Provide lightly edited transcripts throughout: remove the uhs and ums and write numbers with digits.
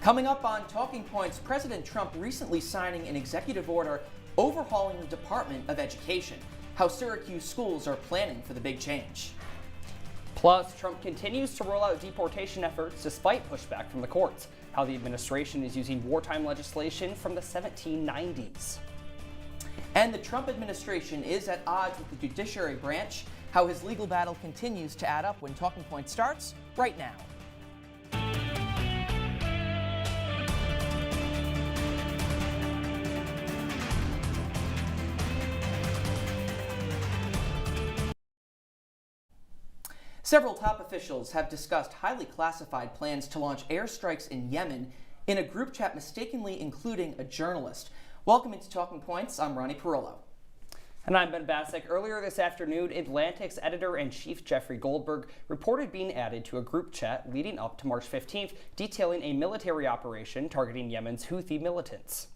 Coming up on Talking Points, President Trump recently signing an executive order overhauling the Department of Education, how Syracuse schools are planning for the big change. Plus, Trump continues to roll out deportation efforts despite pushback from the courts, how the administration is using wartime legislation from the 1790s. And the Trump administration is at odds with the judiciary branch, how his legal battle continues to add up when Talking Points starts right now. Several top officials have discussed highly classified plans to launch airstrikes in Yemen in a group chat mistakenly including a journalist. Welcome into Talking Points. I'm Ronnie Parillo. And I'm Ben Bascuk. Earlier this afternoon, Atlantic's editor-in-chief Jeffrey Goldberg reported being added to a group chat leading up to March 15th, detailing a military operation targeting Yemen's Houthi militants.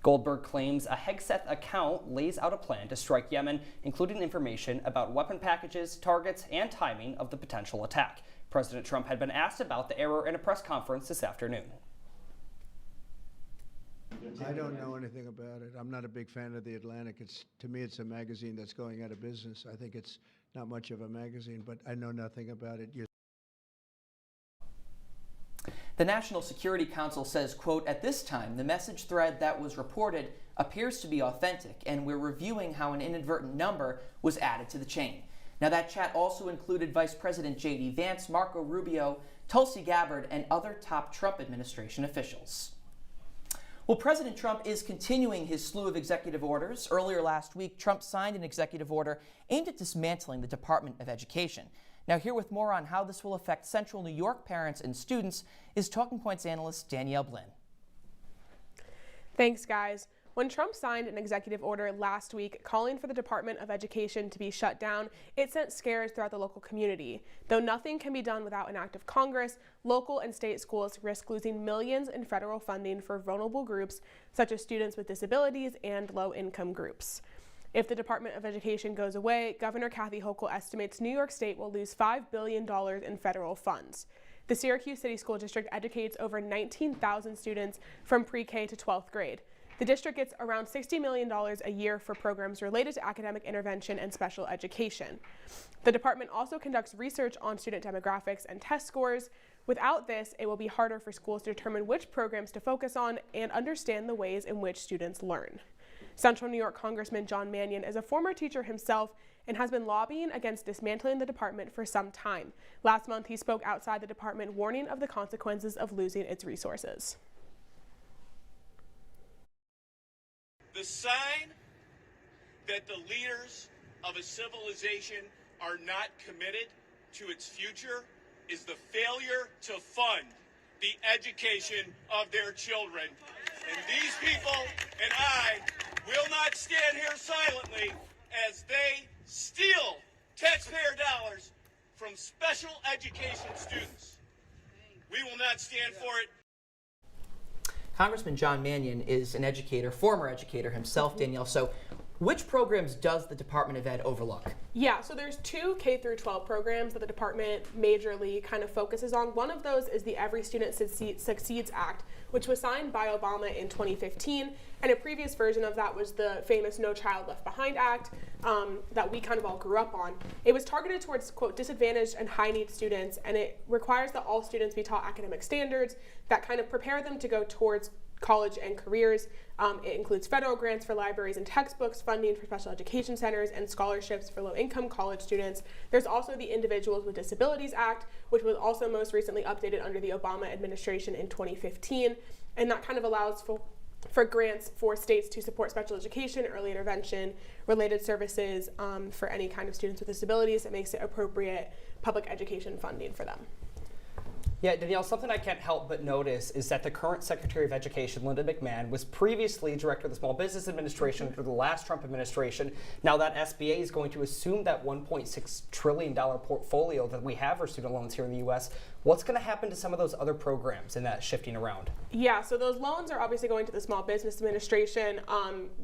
Goldberg claims a Hegseth account lays out a plan to strike Yemen, including information about weapon packages, targets, and timing of the potential attack. President Trump had been asked about the error in a press conference this afternoon. I don't know anything about it. I'm not a big fan of The Atlantic. To me, it's a magazine that's going out of business. I think it's not much of a magazine, but I know nothing about it. The National Security Council says, quote, "At this time, the message thread that was reported appears to be authentic, and we're reviewing how an inadvertent number was added to the chain." Now, that chat also included Vice President J.D. Vance, Marco Rubio, Tulsi Gabbard, and other top Trump administration officials. Well, President Trump is continuing his slew of executive orders. Earlier last week, Trump signed an executive order aimed at dismantling the Department of Education. Now, here with more on how this will affect Central New York parents and students is Talking Points analyst Danielle Blynn. Thanks, guys. When Trump signed an executive order last week calling for the Department of Education to be shut down, it sent scares throughout the local community. Though nothing can be done without an act of Congress, local and state schools risk losing millions in federal funding for vulnerable groups such as students with disabilities and low-income groups. If the Department of Education goes away, Governor Kathy Hochul estimates New York State will lose $5 billion in federal funds. The Syracuse City School District educates over 19,000 students from pre-K to 12th grade. The district gets around $60 million a year for programs related to academic intervention and special education. The department also conducts research on student demographics and test scores. Without this, it will be harder for schools to determine which programs to focus on and understand the ways in which students learn. Central New York Congressman John Mannion is a former teacher himself and has been lobbying against dismantling the department for some time. Last month, he spoke outside the department, warning of the consequences of losing its resources. The sign that the leaders of a civilization are not committed to its future is the failure to fund the education of their children. And these people and I will not stand here silently as they steal taxpayer dollars from special education students. We will not stand for it. Congressman John Mannion is an educator, former educator himself, Danielle. So which programs does the Department of Ed overlook? Yeah, so there's two K through 12 programs that the department majorly kind of focuses on. One of those is the Every Student Succeeds Act, which was signed by Obama in 2015. And a previous version of that was the famous No Child Left Behind Act that we kind of all grew up on. It was targeted towards, quote, disadvantaged and high-need students, and it requires that all students be taught academic standards that kind of prepare them to go towards college and careers. It includes federal grants for libraries and textbooks, funding for special education centers, and scholarships for low-income college students. There's also the Individuals with Disabilities Act, which was also most recently updated under the Obama administration in 2015, and that kind of allows for grants for states to support special education, early intervention, related services for any kind of students with disabilities. It makes it appropriate public education funding for them. Yeah, Danielle, something I can't help but notice is that the current Secretary of Education, Linda McMahon, was previously Director of the Small Business Administration under the last Trump administration. Now that SBA is going to assume that $1.6 trillion portfolio that we have for student loans here in the U.S. What's going to happen to some of those other programs in that shifting around? Yeah, so those loans are obviously going to the Small Business Administration.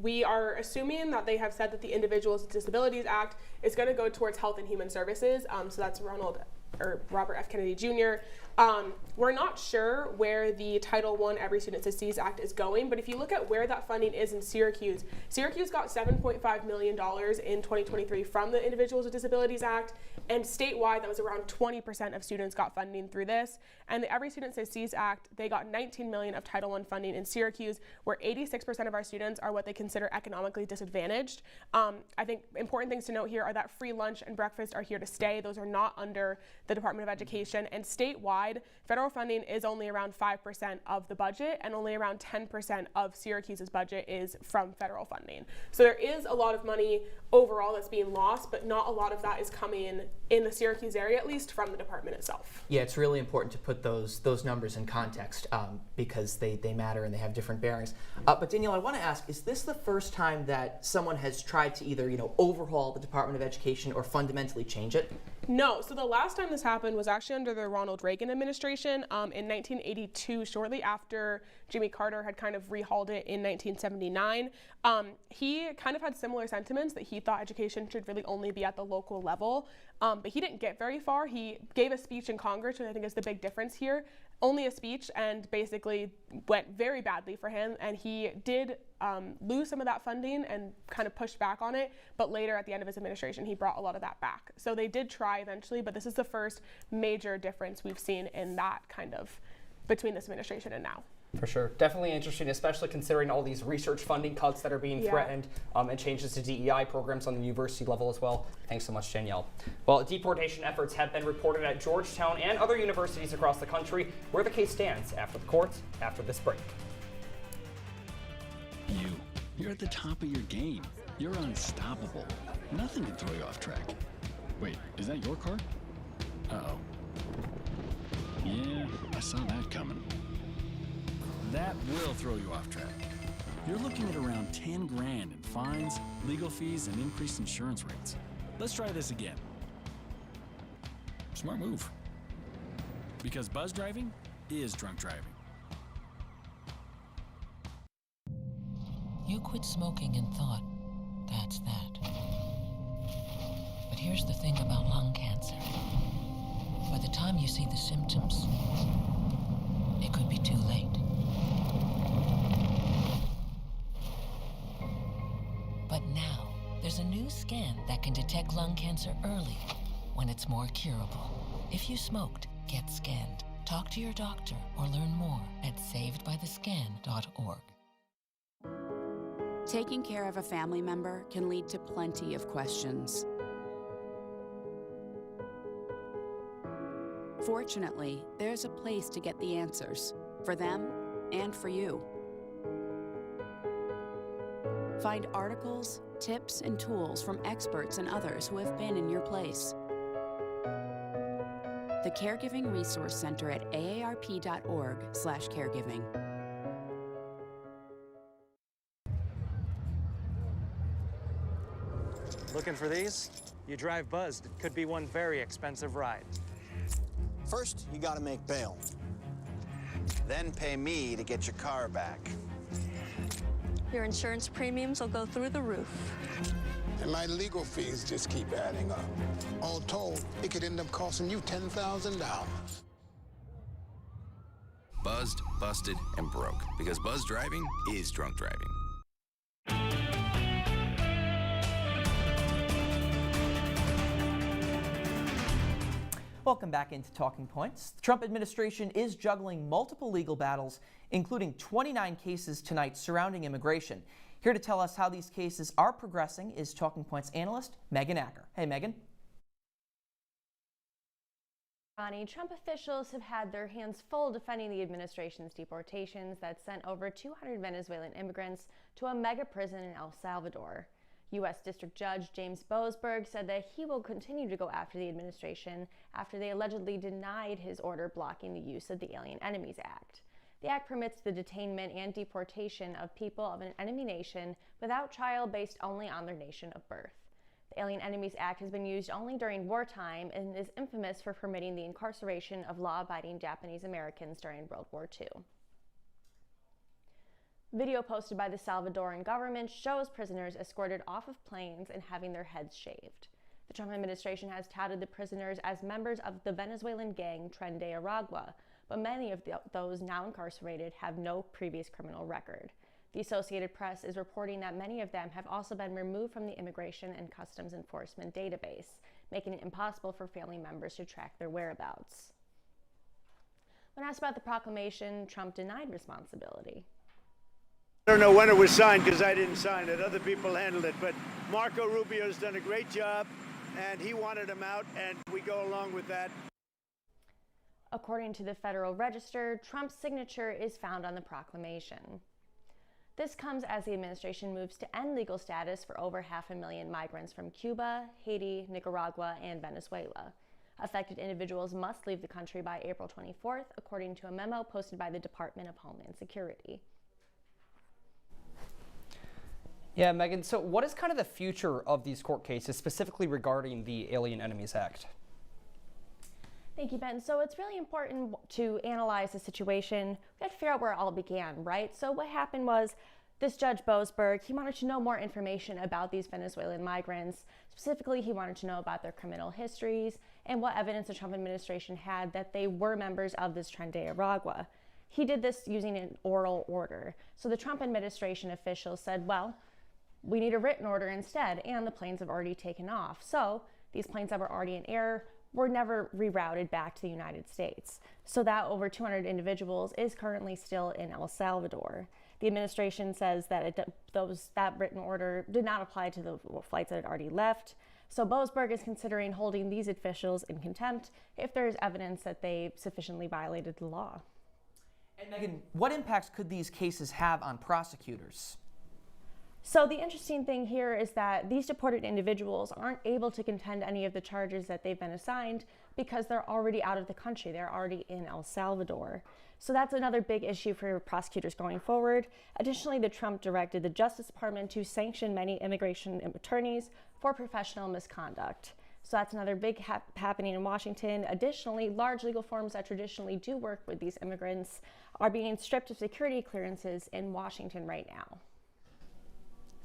We are assuming that they have said that the Individuals with Disabilities Act is going to go towards Health and Human Services. So that's Robert F. Kennedy Jr., We're not sure where the Title I Every Student Succeeds Act is going, but if you look at where that funding is in Syracuse, Syracuse got $7.5 million in 2023 from the Individuals with Disabilities Act, and statewide that was around 20% of students got funding through this. And the Every Student Succeeds Act, they got $19 million of Title I funding in Syracuse, where 86% of our students are what they consider economically disadvantaged. I think important things to note here are that free lunch and breakfast are here to stay. Those are not under the Department of Education, and statewide, federal funding is only around 5% of the budget, and only around 10% of Syracuse's budget is from federal funding. So there is a lot of money overall that's being lost, but not a lot of that is coming in the Syracuse area, at least from the department itself. Yeah, it's really important to put those numbers in context because they matter and they have different bearings. But Danielle, I want to ask, is this the first time that someone has tried to either overhaul the Department of Education or fundamentally change it? No. So the last time this happened was actually under the Ronald Reagan administration in 1982, shortly after Jimmy Carter had kind of rehauled it in 1979. He kind of had similar sentiments that he thought education should really only be at the local level, but he didn't get very far. He gave a speech in Congress, which I think is the big difference here. Only a speech, and basically went very badly for him, and he did lose some of that funding and kind of pushed back on it, but later at the end of his administration he brought a lot of that back. So they did try eventually, but this is the first major difference we've seen in that kind of between this administration and now. For sure. Definitely interesting, especially considering all these research funding cuts that are being threatened and changes to DEI programs on the university level as well. Thanks so much, Danielle. Well, deportation efforts have been reported at Georgetown and other universities across the country, where the case stands after the courts after this break. You're at the top of your game. You're unstoppable. Nothing can throw you off track. Wait, is that your car? Uh-oh. Yeah, I saw that coming. That will throw you off track. You're looking at around 10 grand in fines, legal fees, and increased insurance rates. Let's try this again. Smart move. Because buzz driving is drunk driving. You quit smoking and thought, that's that. But here's the thing about lung cancer. By the time you see the symptoms, it could be too late. But now, there's a new scan that can detect lung cancer early, when it's more curable. If you smoked, get scanned. Talk to your doctor or learn more at savedbythescan.org. Taking care of a family member can lead to plenty of questions. Fortunately, there's a place to get the answers, for them and for you. Find articles, tips, and tools from experts and others who have been in your place. The Caregiving Resource Center at aarp.org/caregiving. Looking for these? You drive buzzed. It could be one very expensive ride. First, you gotta make bail. Then pay me to get your car back. Your insurance premiums will go through the roof. And my legal fees just keep adding up. All told, it could end up costing you $10,000. Buzzed, busted, and broke. Because buzz driving is drunk driving. Welcome back into Talking Points. The Trump administration is juggling multiple legal battles, including 29 cases tonight surrounding immigration. Here to tell us how these cases are progressing is Talking Points analyst Megan Acker. Hey, Megan. Ronnie, Trump officials have had their hands full defending the administration's deportations that sent over 200 Venezuelan immigrants to a mega prison in El Salvador. U.S. District Judge James Boasberg said that he will continue to go after the administration after they allegedly denied his order blocking the use of the Alien Enemies Act. The act permits the detainment and deportation of people of an enemy nation without trial based only on their nation of birth. The Alien Enemies Act has been used only during wartime and is infamous for permitting the incarceration of law-abiding Japanese Americans during World War II. Video posted by the Salvadoran government shows prisoners escorted off of planes and having their heads shaved. The Trump administration has touted the prisoners as members of the Venezuelan gang Tren de Aragua, but many of those now incarcerated have no previous criminal record. The Associated Press is reporting that many of them have also been removed from the Immigration and Customs Enforcement database, making it impossible for family members to track their whereabouts. When asked about the proclamation, Trump denied responsibility. I don't know when it was signed because I didn't sign it. Other people handled it. But Marco Rubio's done a great job, and he wanted him out, and we go along with that. According to the Federal Register, Trump's signature is found on the proclamation. This comes as the administration moves to end legal status for over 500,000 migrants from Cuba, Haiti, Nicaragua, and Venezuela. Affected individuals must leave the country by April 24th, according to a memo posted by the Department of Homeland Security. Yeah, Megan, so what is kind of the future of these court cases, specifically regarding the Alien Enemies Act? Thank you, Ben. So it's really important to analyze the situation. We have to figure out where it all began, right? So what happened was this Judge Boasberg, he wanted to know more information about these Venezuelan migrants. Specifically, he wanted to know about their criminal histories and what evidence the Trump administration had that they were members of this Tren de Aragua. He did this using an oral order. So the Trump administration officials said, well, we need a written order instead, and the planes have already taken off. So these planes that were already in air were never rerouted back to the United States. So that over 200 individuals is currently still in El Salvador. The administration says that that written order did not apply to the flights that had already left. So Boasberg is considering holding these officials in contempt if there is evidence that they sufficiently violated the law. And Megan, what impacts could these cases have on prosecutors? So the interesting thing here is that these deported individuals aren't able to contend any of the charges that they've been assigned because they're already out of the country. They're already in El Salvador. So that's another big issue for prosecutors going forward. Additionally, the Trump directed the Justice Department to sanction many immigration attorneys for professional misconduct. So that's another big happening in Washington. Additionally, large legal firms that traditionally do work with these immigrants are being stripped of security clearances in Washington right now.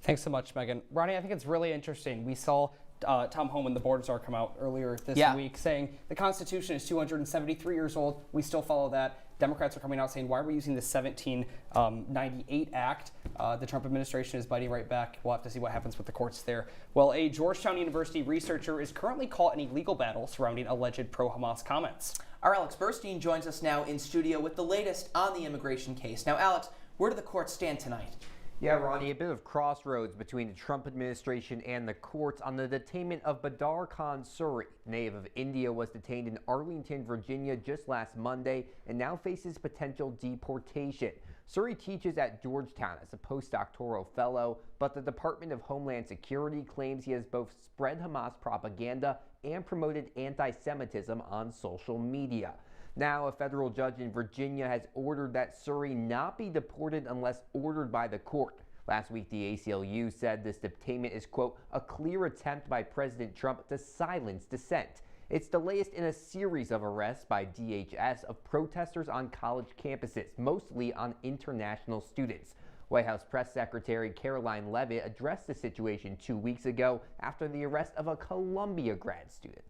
Thanks so much, Megan. Ronnie, I think it's really interesting. We saw Tom Homan, the board czar, come out earlier this week saying the Constitution is 273 years old. We still follow that. Democrats are coming out saying, why are we using the 1798 Act? The Trump administration is biting right back. We'll have to see what happens with the courts there. Well, a Georgetown University researcher is currently caught in a legal battle surrounding alleged pro-Hamas comments. Our Alex Burstein joins us now in studio with the latest on the immigration case. Now, Alex, where do the courts stand tonight? Yeah, Ronnie, a bit of crossroads between the Trump administration and the courts on the detainment of Badar Khan Suri. The native of India was detained in Arlington, Virginia just last Monday and now faces potential deportation. Suri teaches at Georgetown as a postdoctoral fellow, but the Department of Homeland Security claims he has both spread Hamas propaganda and promoted anti-Semitism on social media. Now, a federal judge in Virginia has ordered that Suri not be deported unless ordered by the court. Last week, the ACLU said this detainment is, quote, a clear attempt by President Trump to silence dissent. It's the latest in a series of arrests by DHS of protesters on college campuses, mostly on international students. White House Press Secretary Caroline Leavitt addressed the situation 2 weeks ago after the arrest of a Columbia grad student.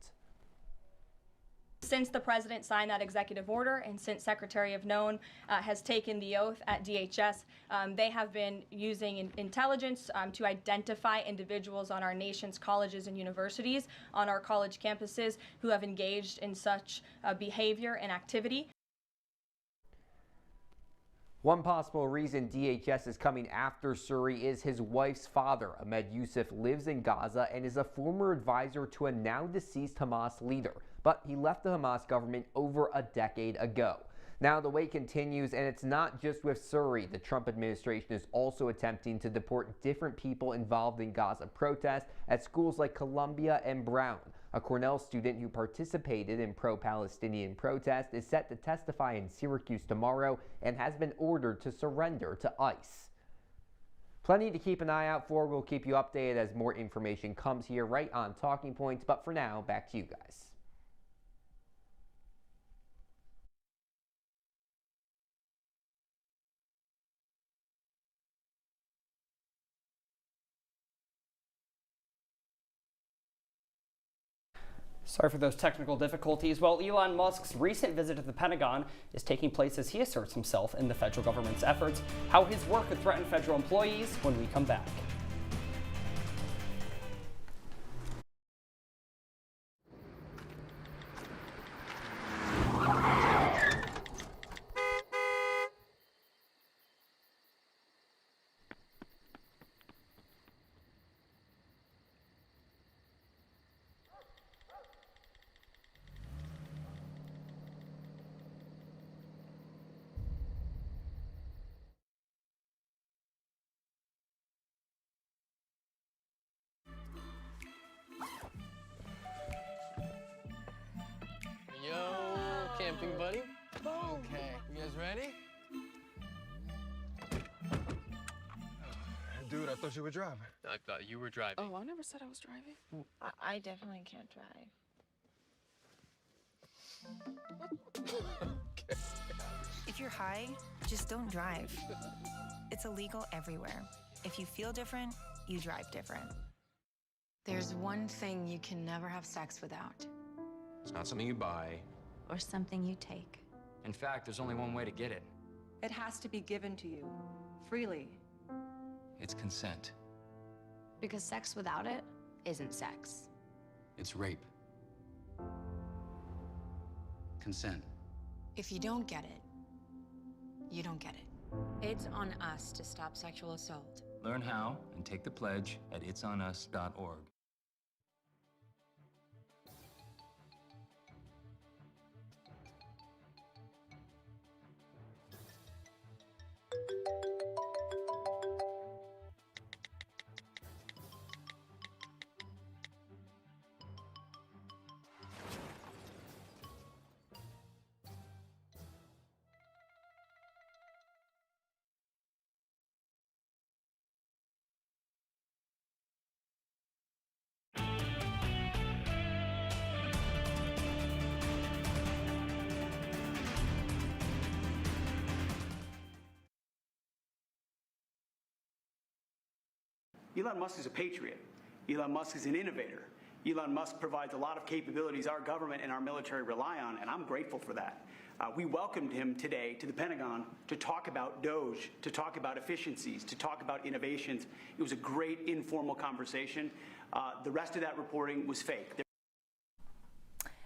Since the president signed that executive order and since Secretary of Known has taken the oath at DHS, they have been using intelligence to identify individuals on our nation's colleges and universities, on our college campuses, who have engaged in such behavior and activity. One possible reason DHS is coming after Suri is his wife's father. Ahmed Yusuf lives in Gaza and is a former advisor to a now deceased Hamas leader, but he left the Hamas government over a decade ago. Now the wait continues, and it's not just with Suri. The Trump administration is also attempting to deport different people involved in Gaza protests at schools like Columbia and Brown. A Cornell student who participated in pro-Palestinian protests is set to testify in Syracuse tomorrow and has been ordered to surrender to ICE. Plenty to keep an eye out for. We'll keep you updated as more information comes here right on Talking Points. But for now, back to you guys. Sorry for those technical difficulties. Well, Elon Musk's recent visit to the Pentagon is taking place as he asserts himself in the federal government's efforts. How his work could threaten federal employees when we come back. Yo, camping buddy. Okay, you guys ready? Dude, I thought you were driving. I thought you were driving. Oh, I never said I was driving. I definitely can't drive. Okay. If you're high, just don't drive. It's illegal everywhere. If you feel different, you drive different. There's one thing you can never have sex without. It's not something you buy. Or something you take. In fact, there's only one way to get it. It has to be given to you, freely. It's consent. Because sex without it isn't sex. It's rape. Consent. If you don't get it, you don't get it. It's on us to stop sexual assault. Learn how and take the pledge at itsonus.org. Elon Musk is a patriot. Elon Musk is an innovator. Elon Musk provides a lot of capabilities our government and our military rely on, and I'm grateful for that. We welcomed him today to the Pentagon to talk about DOGE, to talk about efficiencies, to talk about innovations. It was a great informal conversation. The rest of that reporting was fake.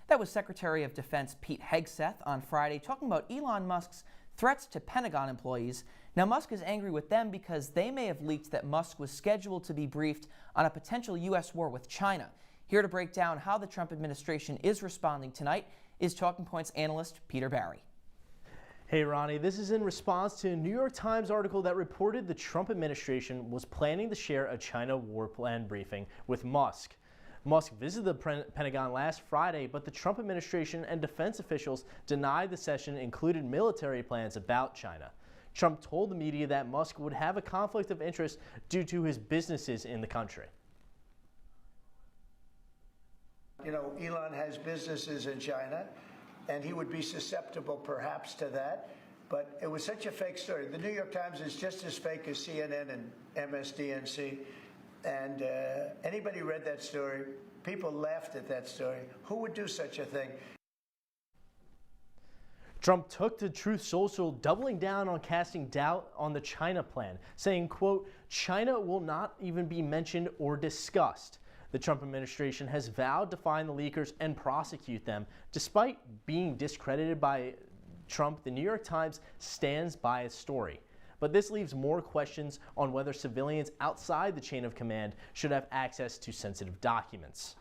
That was Secretary of Defense Pete Hegseth on Friday talking about Elon Musk's threats to Pentagon employees. Now, Musk is angry with them because they may have leaked that Musk was scheduled to be briefed on a potential U.S. war with China. Here to break down how the Trump administration is responding tonight is Talking Points analyst Peter Barry. Hey Ronnie, this is in response to a New York Times article that reported the Trump administration was planning to share a China war plan briefing with Musk. Musk visited the Pentagon last Friday, but the Trump administration and defense officials denied the session included military plans about China. Trump told the media that Musk would have a conflict of interest due to his businesses in the country. You know, Elon has businesses in China, and he would be susceptible perhaps to that. But it was such a fake story. The New York Times is just as fake as CNN and MSDNC. And anybody read that story, people laughed at that story. Who would do such a thing? Trump took to Truth Social, doubling down on casting doubt on the China plan, saying, quote, China will not even be mentioned or discussed. The Trump administration has vowed to find the leakers and prosecute them. Despite being discredited by Trump, the New York Times stands by its story. But this leaves more questions on whether civilians outside the chain of command should have access to sensitive documents.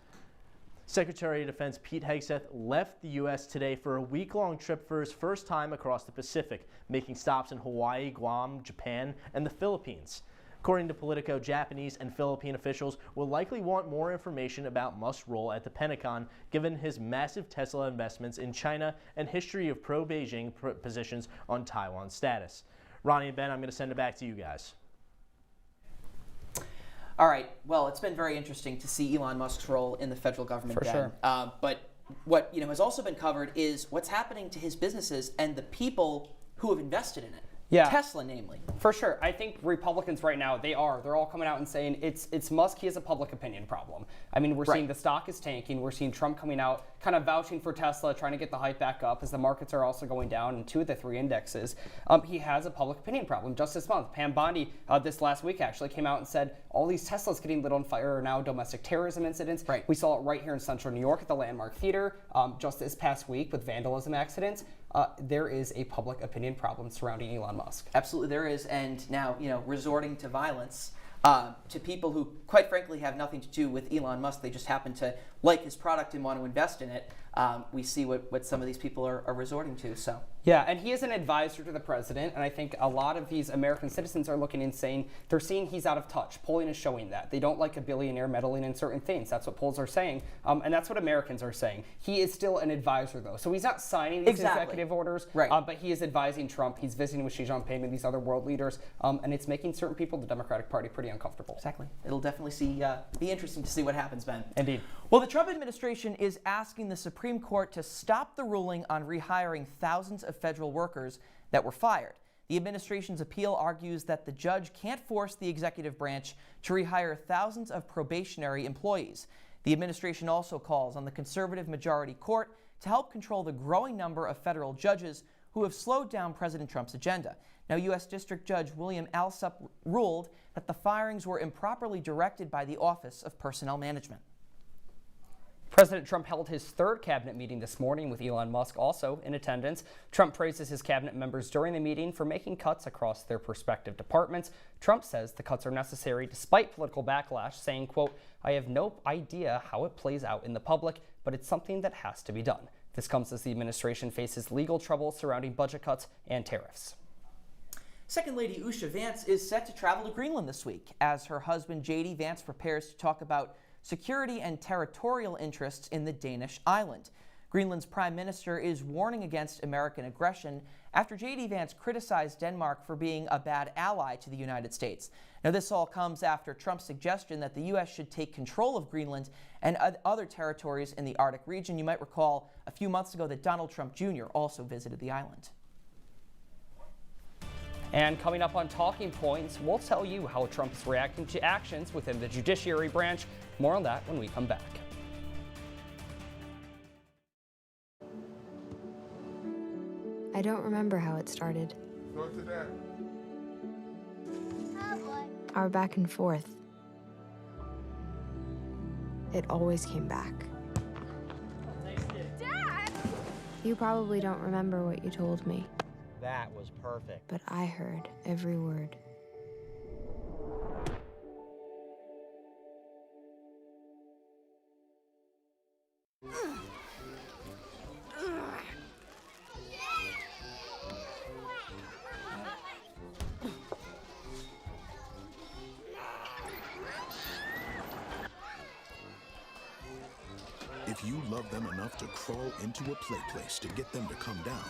Secretary of Defense Pete Hegseth left the U.S. today for a week-long trip for his first time across the Pacific, making stops in Hawaii, Guam, Japan, and the Philippines. According to Politico, Japanese and Philippine officials will likely want more information about Musk's role at the Pentagon, given his massive Tesla investments in China and history of pro-Beijing positions on Taiwan status. Ronnie and Ben, I'm going to send it back to you guys. All right. Well, it's been very interesting to see Elon Musk's role in the federal government. For sure. But what has also been covered is what's happening to his businesses and the people who have invested in it. Yeah. Tesla, namely. For sure. I think Republicans right now, they're all coming out and saying it's Musk. He has a public opinion problem. I mean, we're seeing the stock is tanking. We're seeing Trump coming out, kind of vouching for Tesla, trying to get the hype back up as the markets are also going down in 2 of the 3 indexes. He has a public opinion problem. Just this month, Pam Bondi, this last week actually came out and said all these Teslas getting lit on fire are now domestic terrorism incidents. Right. We saw it right here in Central New York at the Landmark Theater just this past week with vandalism accidents. There is a public opinion problem surrounding Elon Musk. Absolutely there is, and now, resorting to violence to people who, quite frankly, have nothing to do with Elon Musk. They just happen to like his product and want to invest in it. We see what some of these people are resorting to. So. Yeah, and he is an advisor to the president, and I think a lot of these American citizens are looking and saying they're seeing he's out of touch. Polling is showing that. They don't like a billionaire meddling in certain things. That's what polls are saying, and that's what Americans are saying. He is still an advisor, though, so he's not signing these executive orders, right. But he is advising Trump. He's visiting with Xi Jinping and these other world leaders, and it's making certain people in the Democratic Party pretty uncomfortable. Exactly. It'll definitely be interesting to see what happens, Ben. Indeed. Well, the Trump administration is asking the Supreme Court to stop the ruling on rehiring thousands of federal workers that were fired. The administration's appeal argues that the judge can't force the executive branch to rehire thousands of probationary employees. The administration also calls on the conservative majority court to help control the growing number of federal judges who have slowed down President Trump's agenda. Now, U.S. District Judge William Alsup ruled that the firings were improperly directed by the Office of Personnel Management. President Trump held his 3rd cabinet meeting this morning with Elon Musk also in attendance. Trump praises his cabinet members during the meeting for making cuts across their respective departments. Trump says the cuts are necessary despite political backlash, saying, quote, "I have no idea how it plays out in the public, but it's something that has to be done." This comes as the administration faces legal trouble surrounding budget cuts and tariffs. Second Lady Usha Vance is set to travel to Greenland this week as her husband J.D. Vance prepares to talk about security and territorial interests in the Danish island. Greenland's prime minister is warning against American aggression after J.D. Vance criticized Denmark for being a bad ally to the United States. Now, this all comes after Trump's suggestion that the U.S. should take control of Greenland and other territories in the Arctic region. You might recall a few months ago that Donald Trump Jr. also visited the island. And coming up on Talking Points, we'll tell you how Trump is reacting to actions within the judiciary branch. More on that when we come back. I don't remember how it started. Go to that. Our back and forth. It always came back. Dad! You probably don't remember what you told me, That was perfect. but I heard every word. If you love them enough to crawl into a play place to get them to come down,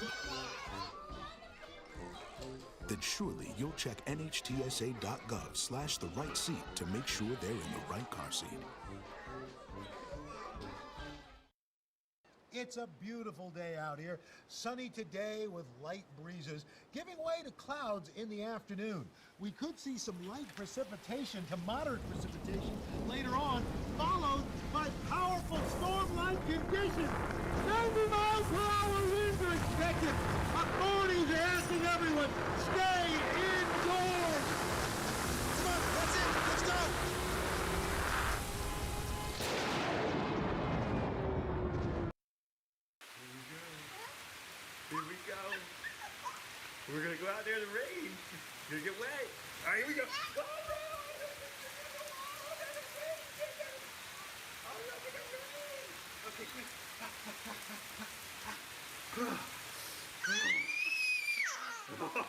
then surely you'll check nhtsa.gov/the right seat to make sure they're in the right car seat. It's a beautiful day out here. Sunny today with light breezes, giving way to clouds in the afternoon. We could see some light precipitation to moderate precipitation later on, followed by powerful storm-like conditions. 90 miles per hour winds are expected. Authorities are asking everyone, stay indoors. Come on, that's it. Let's go. Here we go. We're gonna go out there in the rain. Gonna get wet. All right, here we go. Okay, quick.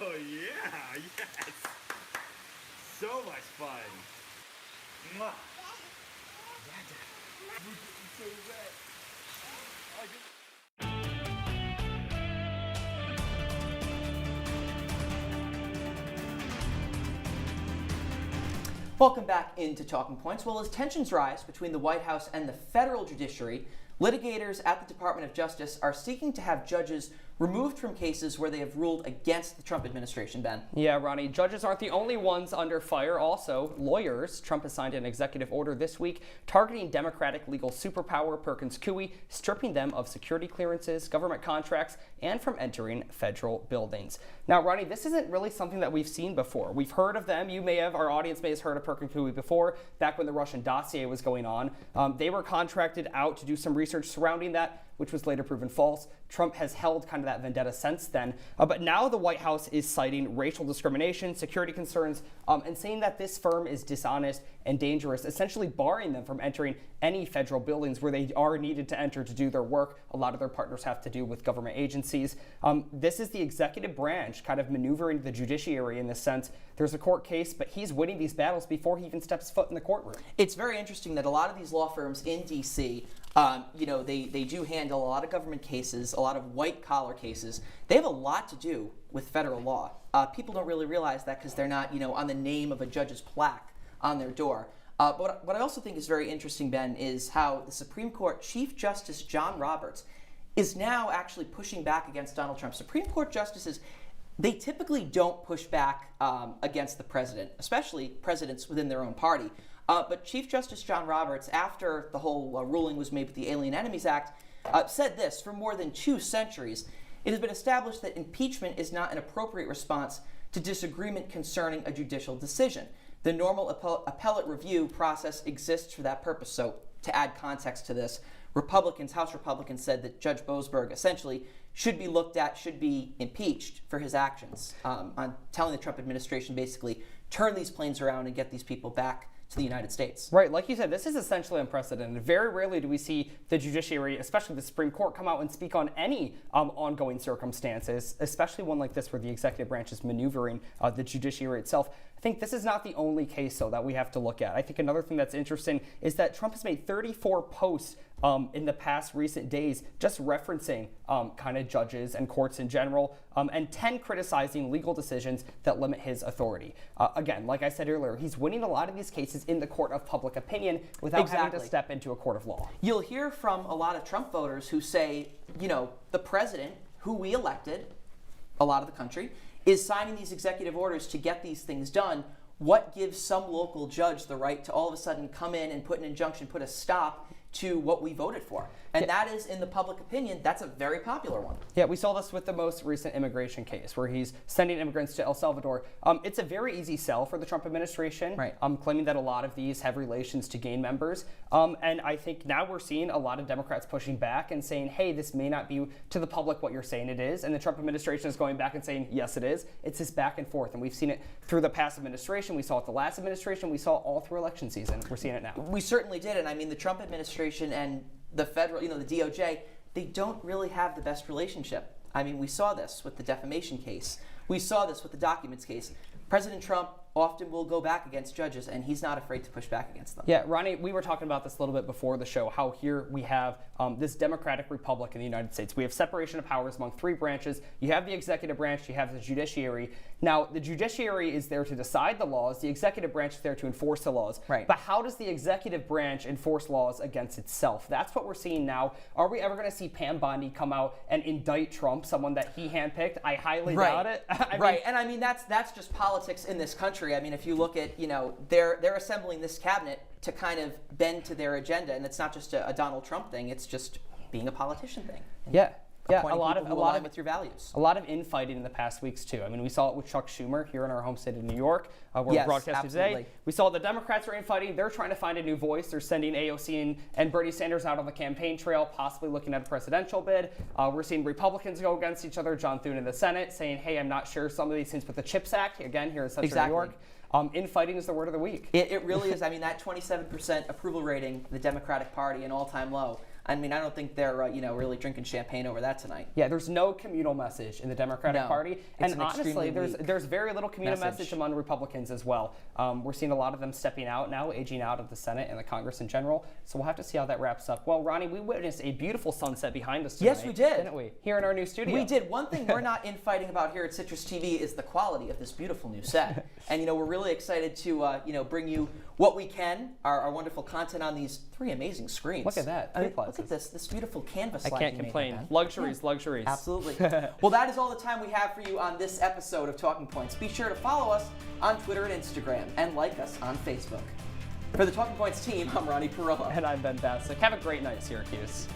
Oh yeah, yes. So much fun. Mwah. We're getting so wet. Welcome back into Talking Points. Well, as tensions rise between the White House and the federal judiciary, litigators at the Department of Justice are seeking to have judges removed from cases where they have ruled against the Trump administration, Ben. Yeah, Ronnie, judges aren't the only ones under fire. Also, lawyers. Trump has signed an executive order this week targeting Democratic legal superpower Perkins Coie, stripping them of security clearances, government contracts, and from entering federal buildings. Now, Ronnie, this isn't really something that we've seen before. We've heard of them. Our audience may have heard of Perkins Coie before, back when the Russian dossier was going on. They were contracted out to do some research surrounding that, which was later proven false. Trump has held kind of that vendetta since then. But now the White House is citing racial discrimination, security concerns, and saying that this firm is dishonest and dangerous, essentially barring them from entering any federal buildings where they are needed to enter to do their work. A lot of their partners have to do with government agencies. This is the executive branch kind of maneuvering the judiciary in this sense. There's a court case, but he's winning these battles before he even steps foot in the courtroom. It's very interesting that a lot of these law firms in D.C., they do handle a lot of government cases, a lot of white-collar cases. They have a lot to do with federal law. People don't really realize that because they're not, on the name of a judge's plaque on their door. But what I also think is very interesting, Ben, is how the Supreme Court Chief Justice John Roberts is now actually pushing back against Donald Trump. Supreme Court justices, they typically don't push back against the president, especially presidents within their own party. But Chief Justice John Roberts, after the whole ruling was made with the Alien Enemies Act, said this: for more than 2 centuries, it has been established that impeachment is not an appropriate response to disagreement concerning a judicial decision. The normal appellate review process exists for that purpose. So, to add context to this, House Republicans said that Judge Boasberg essentially should be looked at, should be impeached for his actions on telling the Trump administration basically turn these planes around and get these people back to the United States. Right, like you said, this is essentially unprecedented. Very rarely do we see the judiciary, especially the Supreme Court, come out and speak on any ongoing circumstances, especially one like this where the executive branch is maneuvering the judiciary itself. I think this is not the only case, though, that we have to look at. I think another thing that's interesting is that Trump has made 34 posts in the past recent days just referencing kind of judges and courts in general, and 10 criticizing legal decisions that limit his authority. Again, like I said earlier, he's winning a lot of these cases in the court of public opinion without having to step into a court of law. You'll hear from a lot of Trump voters who say, the president, who we elected, a lot of the country, is signing these executive orders to get these things done. What gives some local judge the right to all of a sudden come in and put an injunction, put a stop to what we voted for? And that is, in the public opinion, that's a very popular one. Yeah, we saw this with the most recent immigration case where he's sending immigrants to El Salvador. It's a very easy sell for the Trump administration, right? Claiming that a lot of these have relations to gang members. And I think now we're seeing a lot of Democrats pushing back and saying, hey, this may not be to the public what you're saying it is. And the Trump administration is going back and saying, yes, it is. It's this back and forth. And we've seen it through the past administration. We saw it the last administration. We saw it all through election season. We're seeing it now. We certainly did. And I mean, the Trump administration and the federal, the DOJ, they don't really have the best relationship. I mean, we saw this with the defamation case. We saw this with the documents case. President Trump often will go back against judges, and he's not afraid to push back against them. Yeah, Ronnie, we were talking about this a little bit before the show, how here we have this democratic republic in the United States. We have separation of powers among 3 branches. You have the executive branch, you have the judiciary. Now, the judiciary is there to decide the laws. The executive branch is there to enforce the laws. Right. But how does the executive branch enforce laws against itself? That's what we're seeing now. Are we ever going to see Pam Bondi come out and indict Trump, someone that he handpicked? I highly doubt it. And I mean, that's just politics in this country. I mean, if you look at, they're assembling this cabinet to kind of bend to their agenda, and it's not just a Donald Trump thing, it's just being a politician thing. Yeah. Yeah, a lot of with your values. A lot of infighting in the past weeks too. I mean, we saw it with Chuck Schumer here in our home state of New York, where we broadcasted today. We saw the Democrats are infighting. They're trying to find a new voice. They're sending AOC and Bernie Sanders out on the campaign trail, possibly looking at a presidential bid. We're seeing Republicans go against each other. John Thune in the Senate saying, "Hey, I'm not sure some of these things with the CHIPS Act." Again, here in Central New York. Infighting is the word of the week. It really is. I mean, that 27% approval rating, the Democratic Party, an all-time low. I mean, I don't think they're, really drinking champagne over that tonight. Yeah, there's no communal message in the Democratic Party. And honestly, there's very little communal message among Republicans as well. We're seeing a lot of them stepping out now, aging out of the Senate and the Congress in general. So we'll have to see how that wraps up. Well, Ronnie, we witnessed a beautiful sunset behind us tonight. Yes, we did. Didn't we? Here in our new studio. We did. One thing we're not infighting about here at Citrus TV is the quality of this beautiful new set. And, we're really excited to, bring you what we can, our wonderful content on these Three amazing screens. Look at that. Look at this beautiful canvas I slide can't you made complain. there, Ben. Luxuries, Yeah. luxuries. Absolutely. Well, that is all the time we have for you on this episode of Talking Points. Be sure to follow us on Twitter and Instagram and like us on Facebook. For the Talking Points team, I'm Ronnie Parillo. And I'm Ben Bascuk. Have a great night, Syracuse.